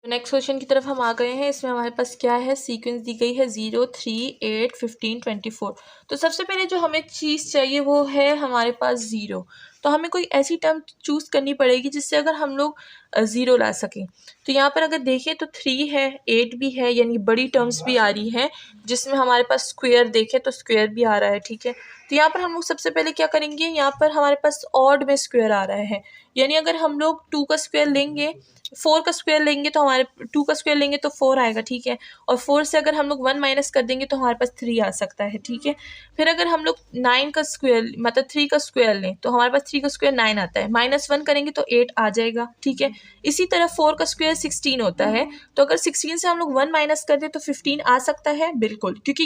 तो next question की तरफ हम आ गए हैं। इसमें हमारे पास क्या है, सीक्वेंस दी गई है 0, 3, 8, 15, 24। तो सबसे पहले जो हमें चीज़ चाहिए वो है हमारे पास 0। तो हमें कोई ऐसी टर्म चूज़ करनी पड़ेगी जिससे अगर हम लोग 0 ला सकें। तो यहाँ पर अगर देखें तो 3 है, 8 भी है, यानी बड़ी टर्म्स भी आ रही हैं जिसमें हमारे पास स्क्वायर देखें तो स्क्वायर भी आ रहा है, ठीक है। तो यहाँ पर हम लोग सबसे पहले क्या करेंगे, यहाँ पर हमारे पास ऑड में स्क्वायर आ रहा है, यानी अगर हम लोग 2 का स्क्वायर लेंगे, 4 का स्क्वायर लेंगे तो हमारे 2 का स्क्वायर लेंगे तो 4 आएगा, ठीक है। और 4 से अगर हम लोग 1 माइनस कर देंगे तो हमारे पास 3 आ सकता है, ठीक है। फिर अगर हम लोग 9 का स्क्वायर मतलब 3 का स्क्वायर लें तो हमारे पास 3 का स्क्वायर 9 आता है, -1 करेंगे तो 8 आ जाएगा, ठीक है। इसी तरह 4 का स्क्वायर 16 होता है, तो अगर 16 से हम लोग 1 माइनस कर दें तो 15 आ सकता है, बिल्कुल, क्योंकि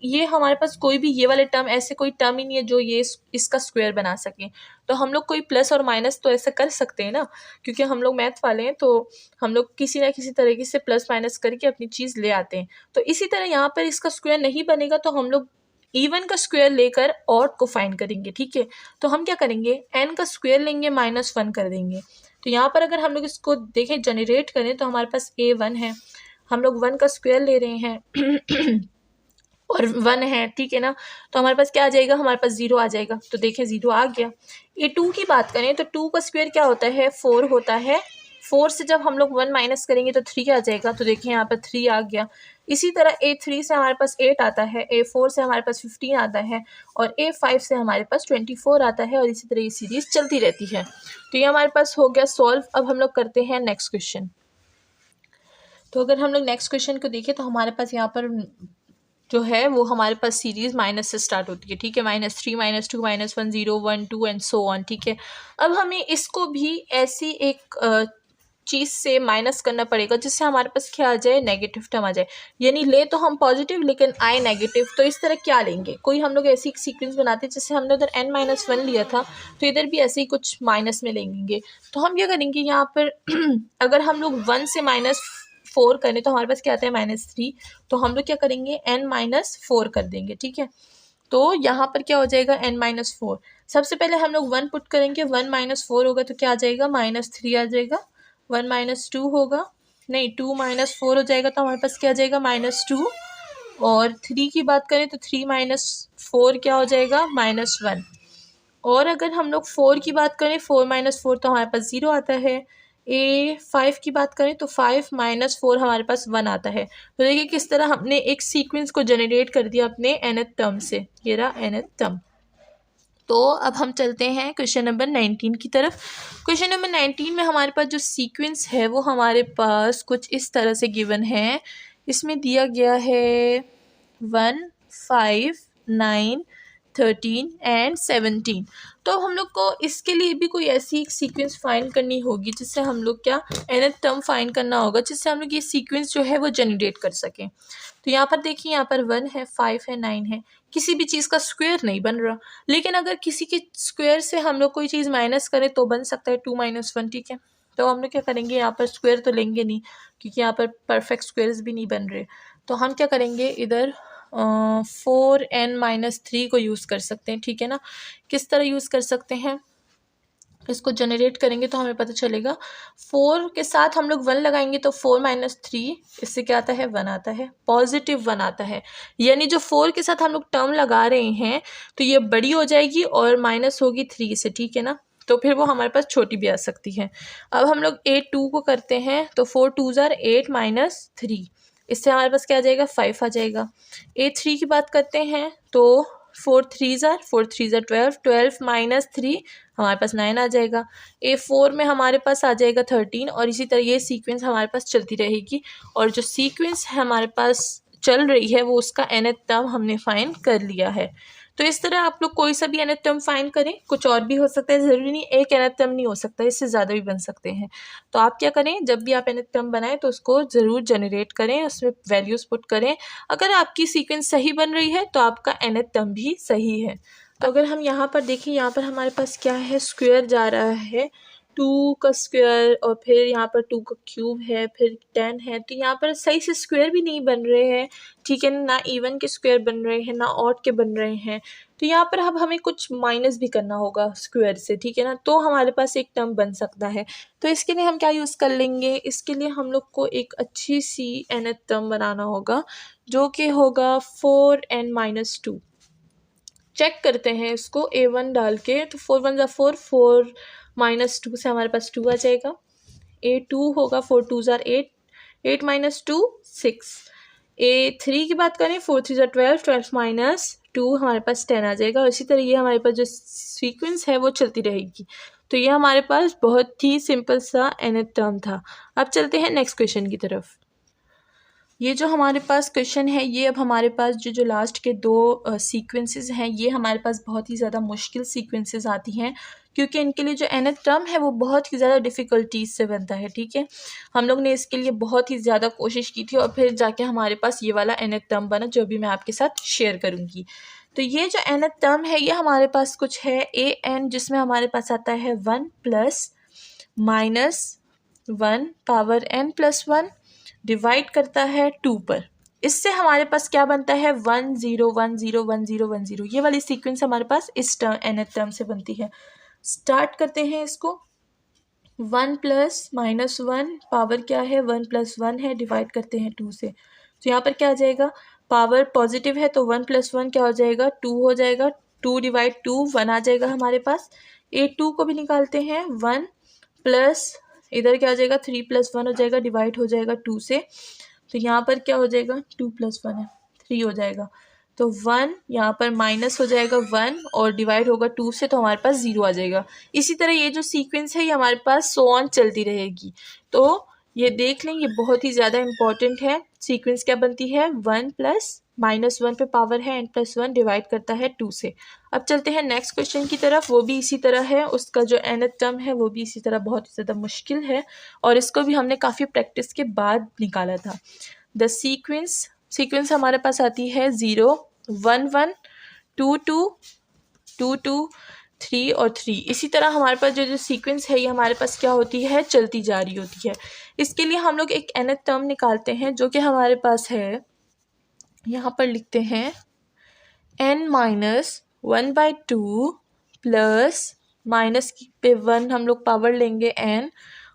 ये हमारे पास कोई भी ये वाले टर्म, ऐसे कोई टर्म ही नहीं है जो ये इसका स्क्वायर बना सके। तो हम लोग कोई प्लस और माइनस तो ऐसे कर सकते हैं ना, क्योंकि हम लोग मैथ वाले हैं, तो हम लोग किसी ना किसी तरीके से प्लस माइनस करके अपनी चीज़ ले आते हैं। तो इसी तरह यहाँ पर इसका स्क्वायर नहीं बनेगा तो हम लोग इवन का स्क्वायर लेकर ऑड को फाइंड करेंगे, ठीक है। तो हम क्या करेंगे, n का स्क्वायर लेंगे, -1 कर देंगे। तो यहाँ पर अगर हम लोग इसको देखें, जनरेट करें, तो हमारे पास a1 है, हम लोग 1 का स्क्वायर ले रहे हैं और 1 है, ठीक है ना। तो हमारे पास क्या आ जाएगा, हमारे पास 0 आ जाएगा। तो देखें 0 आ गया। a2 की बात करें तो 2 का स्क्वायर क्या होता है, 4 होता है। 4 से जब हम लोग 1 माइनस करेंगे तो 3 आ जाएगा। तो देखिए यहाँ पर 3 आ गया। इसी तरह a3 से हमारे पास 8 आता है, a4 से हमारे पास 15 आता है और a5 से हमारे पास 24 आता है, और इसी तरह ये सीरीज चलती रहती है। तो ये हमारे पास हो गया सॉल्व। अब हम लोग करते हैं नेक्स्ट क्वेश्चन। तो अगर हम लोग नेक्स्ट क्वेश्चन को देखें तो हमारे पास यहाँ पर जो है वो हमारे पास सीरीज़ माइनस से स्टार्ट होती है, ठीक है। -3, -2, -1, 0, 1, 2 एंड सो ऑन, ठीक है। अब हमें इसको भी ऐसी एक चीज़ से माइनस करना पड़ेगा जिससे हमारे पास क्या आ जाए, नेगेटिव टर्म आ जाए, यानी ले तो हम पॉजिटिव लेकिन आए नेगेटिव। तो इस तरह क्या लेंगे, कोई हम लोग ऐसी एक सीक्वेंस बनाते हैं, जैसे हमने उधर n-1 लिया था तो इधर भी ऐसे ही कुछ माइनस में लेंगे। तो हम क्या करेंगे यहाँ पर अगर हम लोग 1 से -4 करें तो हमारे पास क्या आता है, -3। तो हम लोग क्या करेंगे, n-4 कर देंगे, ठीक है। तो यहाँ पर क्या हो जाएगा, n-4। सबसे पहले हम लोग 1 पुट करेंगे, 1 - 4 होगा तो क्या आ जाएगा, -3 आ जाएगा। 1 - 2 होगा, नहीं 2 - 4 हो जाएगा, तो हमारे पास क्या आ जाएगा, -2। और 3 की बात करें तो 3 - 4 क्या हो जाएगा, -1। और अगर हम लोग 4 की बात करें, 4 - 4 तो हमारे पास 0 आता है। a5 की बात करें तो 5 - 4 हमारे पास 1 आता है। तो देखिए किस तरह हमने एक सीक्वेंस को जनरेट कर दिया अपने nth टर्म से, ये रहा nth टर्म। तो अब हम चलते हैं क्वेश्चन नंबर 19 की तरफ। क्वेश्चन नंबर 19 में हमारे पास जो सीक्वेंस है वो हमारे पास कुछ इस तरह से गिवन है। इसमें दिया गया है 1, 5, 9, 13 एंड 17। तो हम लोग को इसके लिए भी कोई ऐसी एक सीक्वेंस फाइंड करनी होगी जिससे हम लोग क्या, nth टर्म फाइंड करना होगा जिससे हम लोग ये सीक्वेंस जो है वो जनरेट कर सकें। तो यहाँ पर देखिए, यहाँ पर 1 है, 5 है, 9 है, किसी भी चीज़ का स्क्वायर नहीं बन रहा। लेकिन अगर किसी के स्क्वायर से हम लोग कोई चीज़ माइनस करें तो बन सकता है 2 - 1, ठीक है। तो हम लोग क्या करेंगे, यहाँ पर स्क्वायर तो लेंगे नहीं क्योंकि यहाँ पर परफेक्ट स्क्वायर्स भी नहीं बन रहे। तो हम क्या करेंगे, इधर 4n - 3 को यूज़ कर सकते हैं, ठीक है ना। किस तरह यूज़ कर सकते हैं, इसको जनरेट करेंगे तो हमें पता चलेगा। 4 के साथ हम लोग 1 लगाएंगे तो 4 - 3 इससे क्या आता है, 1 आता है, पॉजिटिव 1 आता है। यानी जो 4 के साथ हम लोग टर्म लगा रहे हैं तो ये बड़ी हो जाएगी और माइनस होगी 3 से, ठीक है ना। तो फिर वो हमारे पास छोटी भी आ सकती है। अब हम लोग a2 को करते हैं तो 4 2 ज़ार 8 - 3, इससे हमारे पास क्या आ जाएगा, 5 आ जाएगा। a3 की बात करते हैं तो 4 3 ज़ार 12, 12 - 3 हमारे पास 9 आ जाएगा। a4 में हमारे पास आ जाएगा 13, और इसी तरह ये सीक्वेंस हमारे पास चलती रहेगी। और जो सीक्वेंस हमारे पास चल रही है वो उसका nth टर्म हमने फाइंड कर लिया है। तो इस तरह आप लोग कोई सा भी nth टर्म फाइंड करें, कुछ और भी हो सकता है, ज़रूरी नहीं एक nth टर्म नहीं हो सकता, इससे ज़्यादा भी बन सकते हैं। तो आप क्या करें, जब भी आप nth टर्म बनाएं तो उसको ज़रूर जनरेट करें, उसमें वैल्यूज़ पुट करें। अगर आपकी सीक्वेंस सही बन रही है तो आपका nth टर्म भी सही है। तो अगर हम यहाँ पर देखें, यहाँ पर हमारे पास क्या है, स्क्वायर जा रहा है 2 का स्क्वायर और फिर यहाँ पर 2 का क्यूब है, फिर 10 है, तो यहाँ पर सही से स्क्वायर भी नहीं बन रहे हैं, ठीक है ना इवन के स्क्वायर बन रहे हैं ना ऑड के बन रहे हैं। तो यहाँ पर अब हमें कुछ माइनस भी करना होगा स्क्वायर से, ठीक है ना, तो हमारे पास एक टर्म बन सकता है। तो इसके लिए हम क्या यूज़ कर लेंगे, इसके लिए हम लोग को एक अच्छी सी nth टर्म बनाना होगा जो कि होगा 4n-2। चेक करते हैं इसको a1 डाल के, तो 4 1 4, 4 -2 से हमारे पास 2 आ जाएगा। a2 होगा 4 2 8, 8 - 2 6। a3 की बात करें 4 3 12, 12 - 2 हमारे पास 10 आ जाएगा। और इसी तरह ये हमारे पास जो सीक्वेंस है वो चलती रहेगी। तो ये हमारे पास बहुत ही सिंपल सा nth टर्म था। अब चलते हैं नेक्स्ट क्वेश्चन की तरफ। ये जो हमारे पास क्वेश्चन है, ये अब हमारे पास जो लास्ट के दो सीक्वेंसेस हैं, ये हमारे पास बहुत ही ज़्यादा मुश्किल सीक्वेंसेस आती हैं, क्योंकि इनके लिए जो nth टर्म है वो बहुत ही ज़्यादा डिफ़िकल्टीज से बनता है, ठीक है। हम लोग ने इसके लिए बहुत ही ज़्यादा कोशिश की थी और फिर जाके हमारे पास ये वाला nth टर्म बना, जो भी मैं आपके साथ शेयर करूँगी। तो ये जो nth टर्म है, ये हमारे पास कुछ है an, जिसमें हमारे पास आता है 1 + -1 पावर n+1 डिवाइड करता है 2 पर। इससे हमारे पास क्या बनता है 1 0 1 0 1 0 1 0। ये वाली सीक्वेंस हमारे पास इस nth टर्म से बनती है। स्टार्ट करते हैं इसको। 1 + -1 पावर क्या है 1 + 1 है, डिवाइड करते हैं 2 से। तो यहाँ पर क्या आ जाएगा, पावर पॉजिटिव है तो 1 + 1 क्या हो जाएगा 2 हो जाएगा। 2 / 2 1 आ जाएगा हमारे पास। a2 को भी निकालते हैं। 1 प्लस इधर क्या आ जाएगा 3 + 1 हो जाएगा, डिवाइड हो जाएगा 2 से। तो यहाँ पर क्या हो जाएगा 2 + 1 है 3 हो जाएगा। तो 1 यहाँ पर माइनस हो जाएगा 1 और डिवाइड होगा 2 से, तो हमारे पास 0 आ जाएगा। इसी तरह ये जो सीक्वेंस है ये हमारे पास सो ऑन चलती रहेगी। तो ये देख लें, ये बहुत ही ज़्यादा इम्पॉर्टेंट है। सीक्वेंस क्या बनती है 1 + -1 पे पावर है n+1 डिवाइड करता है 2 से। अब चलते हैं नेक्स्ट क्वेश्चन की तरफ। वो भी इसी तरह है, उसका जो nth टर्म है वो भी इसी तरह बहुत ही ज़्यादा मुश्किल है और इसको भी हमने काफ़ी प्रैक्टिस के बाद निकाला था। द सीक्वेंस हमारे पास आती है 0 1 1 2 2 2 2 3 और 3। इसी तरह हमारे पास जो सीक्वेंस है ये हमारे पास क्या होती है, चलती जा रही होती है। इसके लिए हम लोग एक nth टर्म निकालते हैं जो कि हमारे पास है, यहाँ पर लिखते हैं n-1/2 प्लस माइनस पे 1 हम लोग पावर लेंगे n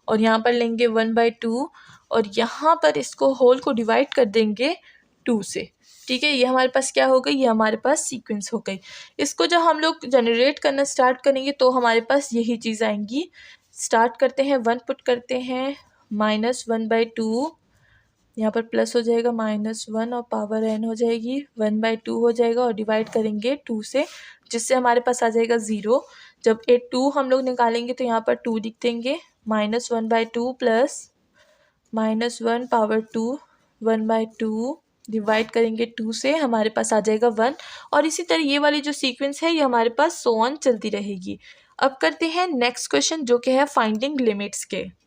और यहाँ पर लेंगे 1/2 और यहाँ पर इसको होल को डिवाइड कर देंगे 2 से, ठीक है। ये हमारे पास क्या हो गई, ये हमारे पास सीक्वेंस हो गई। इसको जब हम लोग जनरेट करना स्टार्ट करेंगे तो हमारे पास यही चीज़ आएंगी। स्टार्ट करते हैं 1 पुट करते हैं -1/2, यहाँ पर प्लस हो जाएगा -1 और पावर n हो जाएगी 1/2 हो जाएगा और डिवाइड करेंगे 2 से, जिससे हमारे पास आ जाएगा 0। जब 2 हम लोग निकालेंगे तो यहाँ पर 2 लिख देंगे। -1/2 प्लस -1 पावर 2 1/2 डिवाइड करेंगे 2 से, हमारे पास आ जाएगा 1। और इसी तरह ये वाली जो सीक्वेंस है ये हमारे पास सो ऑन चलती रहेगी। अब करते हैं नेक्स्ट क्वेश्चन जो कि है फाइंडिंग लिमिट्स के।